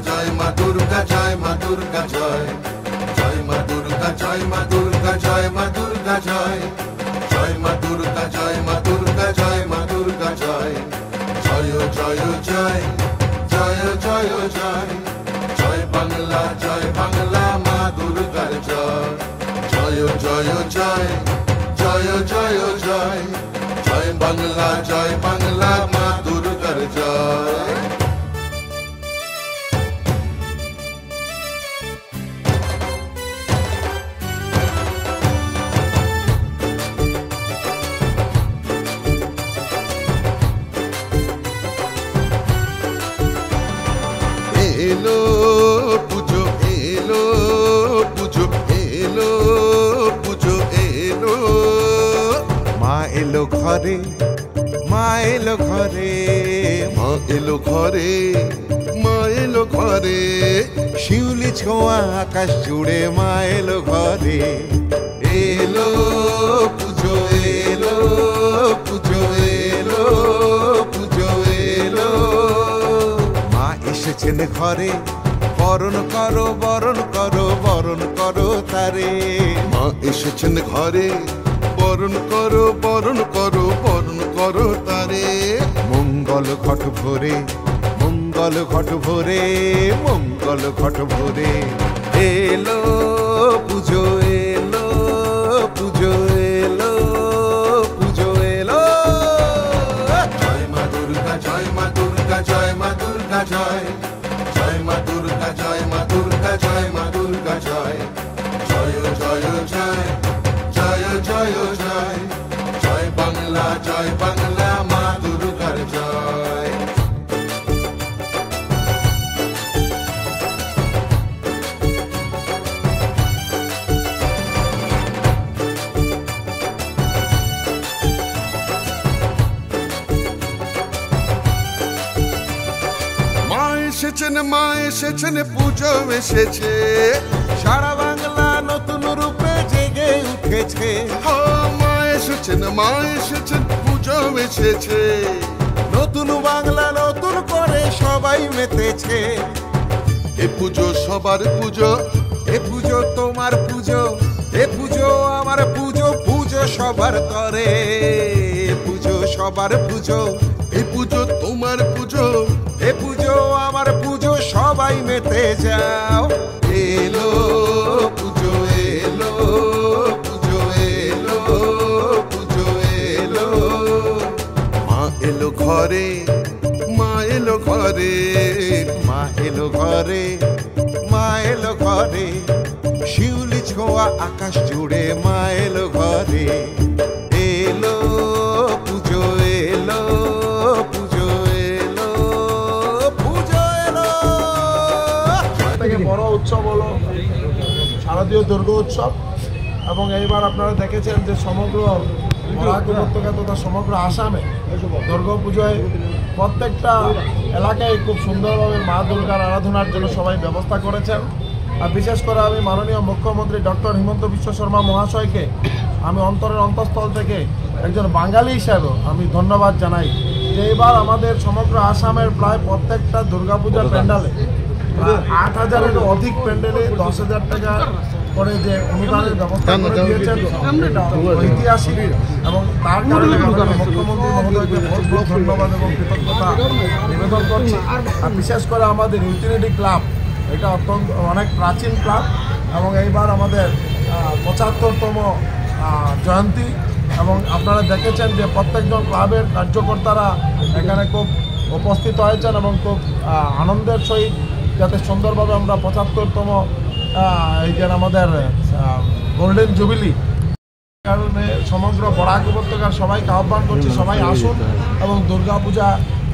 জয় মা দুর্গা জয় মা দুর্গা জয় জয় মা দুর্গা জয় মা দুর্গা জয় মা দুর্গা জয় জয় মা দুর্গা জয় মা দুর্গা জয় মা দুর্গা জয় জয় জয় জয় জয় জয় জয় জয় বাংলা মা দুর্গার জয় জয় জয় জয় জয় জয় জয় জয় বাংলা মা দুর্গার জয়। এলো পুজো এলো পুজো এলো পুজো এলো মা এলো ঘরে মা এলো ঘরে মা এলো ঘরে মা এলো ঘরে শিউলি ছোঁয়া আকাশ জুড়ে মা এলো ঘরে এলো পুজো এলো পুজো এলো পুজো এলো মা এসেছেন ঘরে বরণ করো বরণ করো বরণ করো তারে মা এসেছেন ঘরে বরণ করো বরণ করো বরণ করো তারে মঙ্গল ঘট ভরে মঙ্গল ঘট ভরে মঙ্গল ঘট ভরে এলো পুজো এলো পুজো এলো পুজো এলো জয় মা দুর্গা জয় মা দুর্গা জয় মা দুর্গা জয় জয় মা দুর্গা জয় মা দুর্গা জয় মা দুর্গা জয় জয় জয় জয় জয় জয় জয় জয় বাংলা মা দুর্গার জয়। মা এসেছেন পুজো এসেছে সারা বাংলা নতুন রূপে জেগে উঠেছে মা এসেছেন পুজো এসেছে নতুন বাংলা নতুন করে সবাই মেতেছে এ পুজো সবার পুজো এ পুজো তোমার পুজো এ পুজো আমার পুজো পুজো সবার করে এ পুজো সবার পুজো এ পুজো তোমার পুজো এ পুজো আমার পুজো সবাই মেতে যাও এলো পুজো এলো পুজো এলো পুজো এলো মা এলো ঘরে মা এলো ঘরে মা এলো ঘরে মা এলো ঘরে শিউলি ছোঁয়া আকাশ জুড়ে মা এলো ঘরে এলো পুজো এলো পুজো এলো পুজো এলো। থেকে বড় উৎসব হলো শারদীয় দুর্গা উৎসব এবং এইবার আপনারা দেখেছেন যে সমগ্র বরাক উপত্যকা তথা সমগ্র আসামে দুর্গা পুজোয় প্রত্যেকটা এলাকায় খুব সুন্দরভাবে মা দুর্গার আরাধনার জন্য সবাই ব্যবস্থা করেছেন। আর বিশেষ করে আমি মাননীয় মুখ্যমন্ত্রী ডক্টর হিমন্ত বিশ্ব শর্মা মহাশয়কে আমি অন্তরের অন্তঃস্থল থেকে একজন বাঙালি হিসাবেও আমি ধন্যবাদ জানাই যে এবার আমাদের সমগ্র আসামের প্রায় প্রত্যেকটা দুর্গাপূজার প্যান্ডালে প্রায় ৮,০০০-এরও অধিক প্যান্ডেলে ১০,০০০ টাকা করে যে অনুদানের ব্যবস্থা করে দিয়েছেন এটা ঐতিহাসিক এবং তার কারণে মুখ্যমন্ত্রী মহোদয়কে বহুত বহুত ধন্যবাদ এবং কৃতজ্ঞতা নিবেদন করছি। আর বিশেষ করে আমাদের ইউটিলিটি ক্লাব এটা অত্যন্ত অনেক প্রাচীন ক্লাব এবং এইবার আমাদের ৭৫তম জয়ন্তী এবং আপনারা দেখেছেন যে প্রত্যেকজন ক্লাবের কার্যকর্তারা এখানে খুব উপস্থিত হয়েছেন এবং খুব আনন্দের সহিত যাতে সুন্দরভাবে আমরা ৭৫তম এই যে আমাদের গোল্ডেন জুবিলি কারণে সমগ্র বরাক উপত্যকার সবাইকে আহ্বান করছি সবাই আসুন এবং দুর্গাপূজা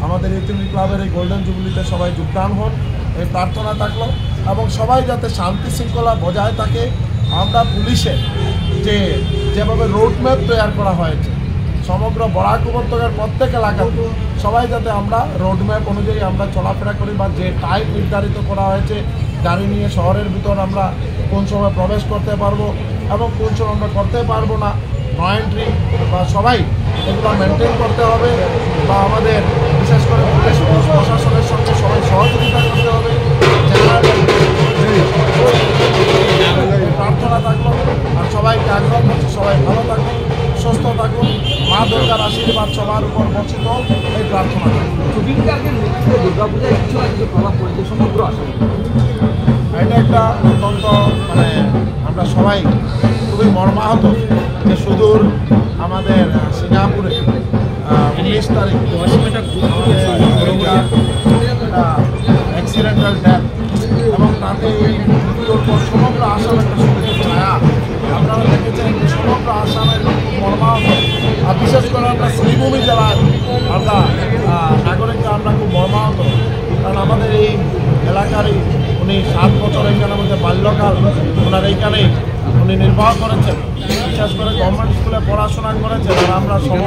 আমাদের ইউটিলিটি ক্লাবের এই গোল্ডেন জুবিলিতে সবাই যোগদান হন এই প্রার্থনা থাকলো এবং সবাই যাতে শান্তি শৃঙ্খলা বজায় থাকে। আমরা পুলিশের যেভাবে রোডম্যাপ তৈরি করা হয়েছে সমগ্র বরাক উপত্যকার প্রত্যেক এলাকাতে সবাই যাতে আমরা রোডম্যাপ অনুযায়ী আমরা চলাফেরা করি বা যে টাইম নির্ধারিত করা হয়েছে গাড়ি নিয়ে শহরের ভিতর আমরা কোন সময় প্রবেশ করতে পারবো এবং কোন সময় আমরা করতে পারবো না নো এন্ট্রি বা সবাই এগুলো মেনটেন করতে হবে বা আমাদের বিশেষ করে পুলিশ প্রশাসনের সঙ্গে সবাই সহযোগিতা করতে হবে। থাকতো এই প্রার্থনা। দুর্গাপূজায় কিছু না কিছু প্রভাব পড়েছে সমগ্র আসামে। এটা একটা অত্যন্ত মানে আমরা সবাই খুবই মর্মাহত যে সুদূর আমাদের সিঙ্গাপুরে 19 তারিখ অ্যাক্সিডেন্টাল ডেথ এবং তাতে এই মৃত্যুর পর সমগ্র আসাম একটা শোকের ছায়া আপনারা দেখেছেন যে সমগ্র আসামের মর্মাহত। আর বিশেষ করে আমরা শ্রীভূমি জেলার আমরা নাগরিকরা আমরা খুব মর্মাহত, কারণ আমাদের এই এলাকারই উনি 7 বছর এখানের মধ্যে বাল্যকাল ওনার এইখানেই উনি নির্বাহ করেছেন। বিশেষ করে গভর্নমেন্ট স্কুলে পড়াশোনা করেছেন আর আমরা সব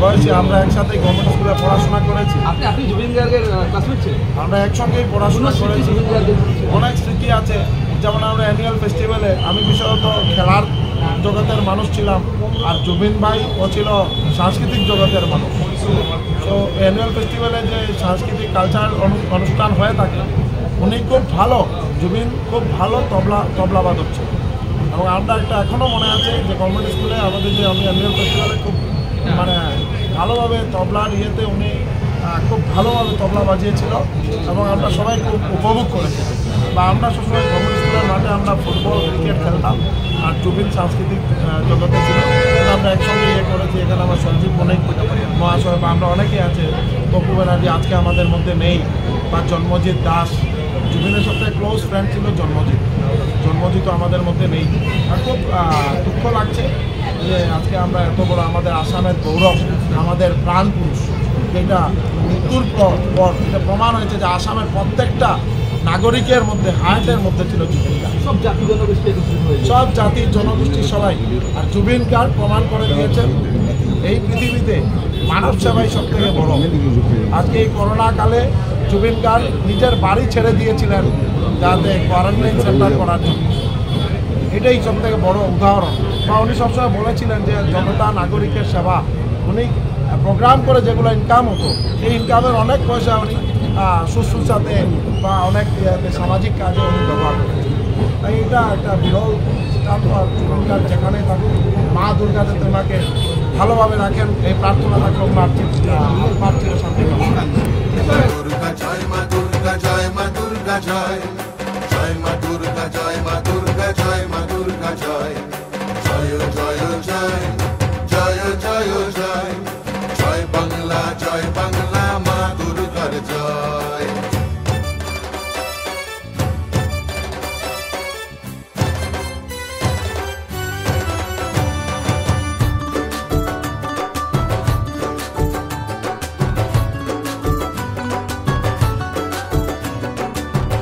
বয়সী আমরা একসাথেই গভর্নমেন্ট স্কুলে পড়াশোনা করেছি। আপনি জুবিন গার্গের ক্লাসমেট ছিলেন? আমরা একসঙ্গেই পড়াশোনা করেছি, অনেক স্মৃতি আছে। যেমন আমরা অ্যানুয়াল ফেস্টিভ্যালে আমি বিশেষত খেলার জগতের মানুষ ছিলাম আর জুবিন ভাই ও ছিল সাংস্কৃতিক জগতের মানুষ। তো অ্যানুয়াল ফেস্টিভ্যালে যে সাংস্কৃতিক কালচারাল অনুষ্ঠান হয়ে থাকে উনি খুব ভালো, জুবিন খুব ভালো তবলাবাদক ছিল। এবং আমরা একটা এখনও মনে আছে যে গভর্নমেন্ট স্কুলে আমাদের যে আমি অ্যানুয়াল ফেস্টিভ্যালে খুব মানে ভালোভাবে তবলার ইয়েতে উনি খুব ভালোভাবে তবলা বাজিয়েছিল এবং আমরা সবাই খুব উপভোগ করেছি। বা আমরা সবসময় গভর্নমেন্ট স্কুলের মাঠে আমরা ফুটবল ক্রিকেট খেলতাম আর জুবিন সাংস্কৃতিক জগতে ছিল, আমরা একসঙ্গে ইয়ে করেছি। এখানে আমার সঞ্জীব মনিক মহাশয় বা আমরা অনেকেই আছে, তপু ব্যানার্জি আজকে আমাদের মধ্যে নেই, বা জন্মজিৎ দাস, জুবিনের সবথেকে ক্লোজ ফ্রেন্ড ছিল জন্মজিৎ আমাদের মধ্যে নেই। আর খুব দুঃখ লাগছে যে আজকে আমরা এত বড় আমাদের আসামের গৌরব, আমাদের প্রাণ পুরুষ, যেটা মৃত্যুর পর এটা প্রমাণ হয়েছে যে আসামের প্রত্যেকটা নাগরিকের মধ্যে হার্টের মধ্যে ছিল জুবিন গার্গ। সব জাতি জনগোষ্ঠী সব জাতির জনগোষ্ঠী সবাই। আর জুবিন গার্গ প্রমাণ করে দিয়েছেন এই পৃথিবীতে মানব সেবাই সব থেকে বড়। আজকে এই করোনা কালে জুবিন গার্গ নিজের বাড়ি ছেড়ে দিয়েছিলেন যাতে কোয়ারেন্টাইন সেন্টার করার জন্য। এটাই সব থেকে বড় উদাহরণ। বা উনি সবসময় বলেছিলেন যে জনতা নাগরিকের সেবা। উনি প্রোগ্রাম করে যেগুলো ইনকাম হতো সেই ইনকামের অনেক পয়সা উনি শুশ্রূষাতে বা অনেক সামাজিক কাজে উনি ব্যবহার করেছেন। তাই এটা একটা বিরল দৃষ্টান্ত। আর জুবিন গার্গ যেখানে থাকুক মা দুর্গা যাতে ওনাকে ভালোভাবে রাখেন এই প্রার্থনা থাকলো ওনার চির শান্তি কামনা। দুর্গা জয় মা দুর্গা জয় মা দুর্গা জয়, জয় মা দুর্গা জয় মা দুর্গা জয় মা দুর্গা জয়, জয় জয় জয় জয় জয় জয়, জয় বাংলা মা দুর্গার জয়।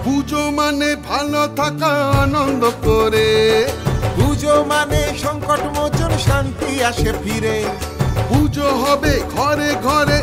পুজো মানে ভালো থাকা আনন্দ করে, পুজো মানে সংকট মোচন শান্তি আসে ফিরে, পুজো হবে ঘরে ঘরে।